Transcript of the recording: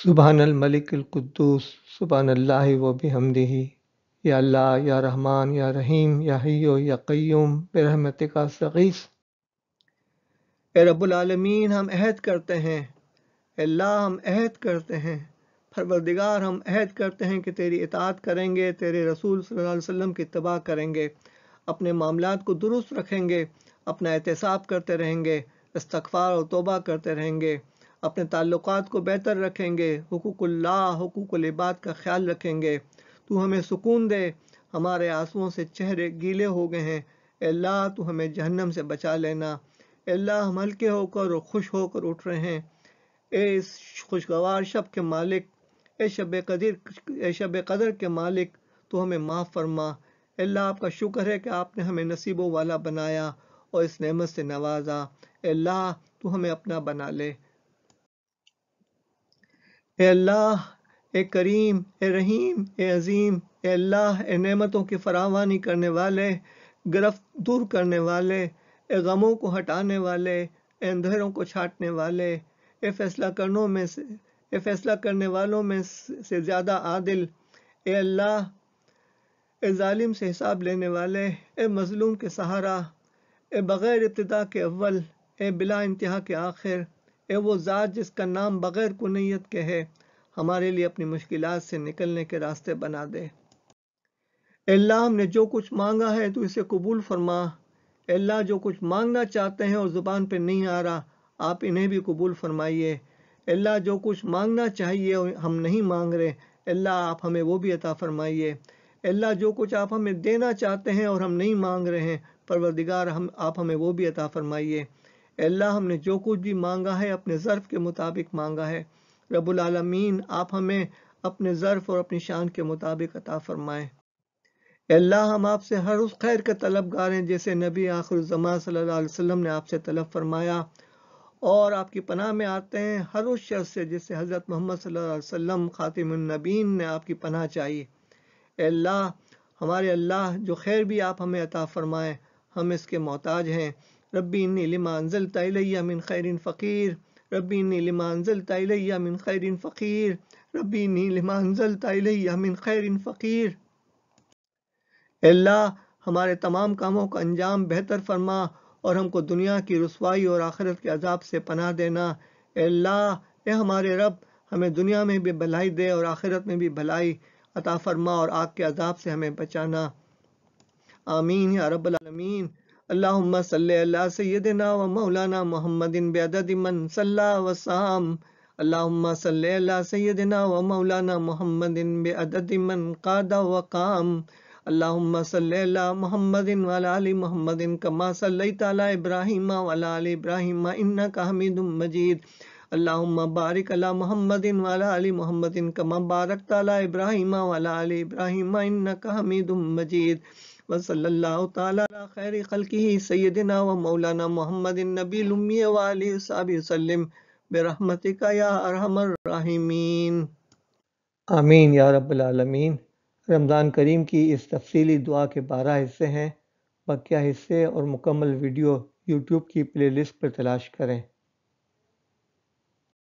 سبحان الملک القدوس سبحان اللہ و بحمدہ یا اللہ یا رحمان یا رحیم یا حیو یا قیوم برحمتک استغیث۔ اے رب العالمین، ہم عہد کرتے ہیں، اے اللہ ہم عہد کرتے ہیں، پروردگار ہم عہد کرتے ہیں کہ تیری اطاعت کریں گے، تیرے رسول صلی اللہ علیہ وسلم کی اتباع کریں گے، اپنے معاملات کو درست رکھیں گے، اپنا احتساب کرتے رہیں گے، استغفار اور توبہ کرتے رہیں گے، اپنے تعلقات کو بہتر رکھیں گے، حقوق اللہ حقوق العباد کا خیال رکھیں گے۔ تو ہمیں سکون دے، ہمارے آنسوؤں سے چہرے گیلے ہو گئے ہیں، اے اللہ تو ہمیں جہنم سے بچا لینا۔ اے اللہ ہم ہلکے ہو کر اور خوش ہو کر اٹھ رہے ہیں، اے اس خوشگوار شب کے مالک، اے شب قدر کے مالک، تو ہمیں معاف فرما۔ اے اللہ آپ کا شکر ہے کہ آپ نے ہمیں نصیبوں والا بنایا اور اس نعمت سے نوازا۔ اے اللہ تو ہمیں اپنا بنا لے۔ اے اللہ، اے کریم، اے رحیم، اے عظیم، اے اللہ، اے نعمتوں کی فراوانی کرنے والے، گرفت دور کرنے والے، اے غموں کو ہٹانے والے، اے اندھیروں کو چھانٹنے والے، اے فیصلہ کرنے والوں میں سے زیادہ عادل، اے اللہ، اے ظالم سے حساب لینے والے، اے مظلوم کے سہارا، اے بغیر ابتدا کے اول، اے بلا انتہا کے آخر، اے وہ ذات جس کا نام بغیر کنیت کے ہے، ہمارے لیے اپنی مشکلات سے نکلنے کے راستے بنا دے۔ اے اللہ ہم نے جو کچھ مانگا ہے تو اسے قبول فرما۔ اے اللہ جو کچھ مانگنا چاہتے ہیں اور زبان پہ نہیں آ رہا، آپ انہیں بھی قبول فرمائیے۔ اے اللہ جو کچھ مانگنا چاہیے اور ہم نہیں مانگ رہے، اے اللہ آپ ہمیں وہ بھی عطا فرمائیے۔ اے اللہ جو کچھ آپ ہمیں دینا چاہتے ہیں اور ہم نہیں مانگ رہے ہیں، پروردگار آپ ہمیں وہ بھی عطا فرمائیے۔ اے اللہ ہم نے جو کچھ بھی مانگا ہے اپنے ظرف کے مطابق مانگا ہے، رب العالمین آپ ہمیں اپنے ظرف اور اپنی شان کے مطابق عطا فرمائیں۔ اے اللہ ہم آپ سے ہر اس خیر کے طلبگار ہیں جیسے نبی آخر الزمان صلی اللہ علیہ وسلم نے آپ سے طلب فرمایا، اور آپ کی پناہ میں آتے ہیں ہر اس شخص سے جس سے حضرت محمد صلی اللہ علیہ وسلم خاتم النبیین نے آپ کی پناہ چاہی۔ اے اللہ ہمارے اللہ جو خیر بھی آپ ہمیں عطا فرمائیں، ہم اس کے محتاج ہیں۔ ربی انی لما انزلت الی من خیر فقیر، ربی انی لما انزلت الی من خیر فقیر، ربی انی لما انزلت الی من خیر فقیر۔ اے اللہ ہمارے تمام کاموں کا انجام بہتر فرما اور ہم کو دنیا کی رسوائی اور آخرت کے عذاب سے پناہ دینا۔ اے اللہ، اے ہمارے رب، ہمیں دنیا میں بھی بھلائی دے اور آخرت میں بھی بھلائی عطا فرما اور آگ کے عذاب سے ہمیں بچانا۔ آمین یا رب العالمین۔ اللہم صلی علی سیدنا و مولانا محمد بعدد من صلی وسام۔ اللہم صلی علی سیدنا و مولانا محمد بعدد من قاد وقام۔ اللہم صلی علی محمد وعلی آل محمد کما صلیت علی ابراہیم وعلی آل ابراہیم انکا حمید مجید۔ اللہم بارک علی محمد وعلی آل محمد کما بارکت علی ابراہیم وعلی آل ابراہیم انکا حمید مجید۔ وصلی اللہ تعالی علی خیر خلقہ سیدنا و مولانا محمد النبی الامی وآلہ وصحبہ وسلم برحمتک یا ارحم الراحمین۔ آمین یا رب العالمین۔ رمضان کریم کی اس تفصیلی دعا کے 12 حصے ہیں، بقیہ حصے اور مکمل ویڈیو یوٹیوب کی پلے لسٹ پر تلاش کریں۔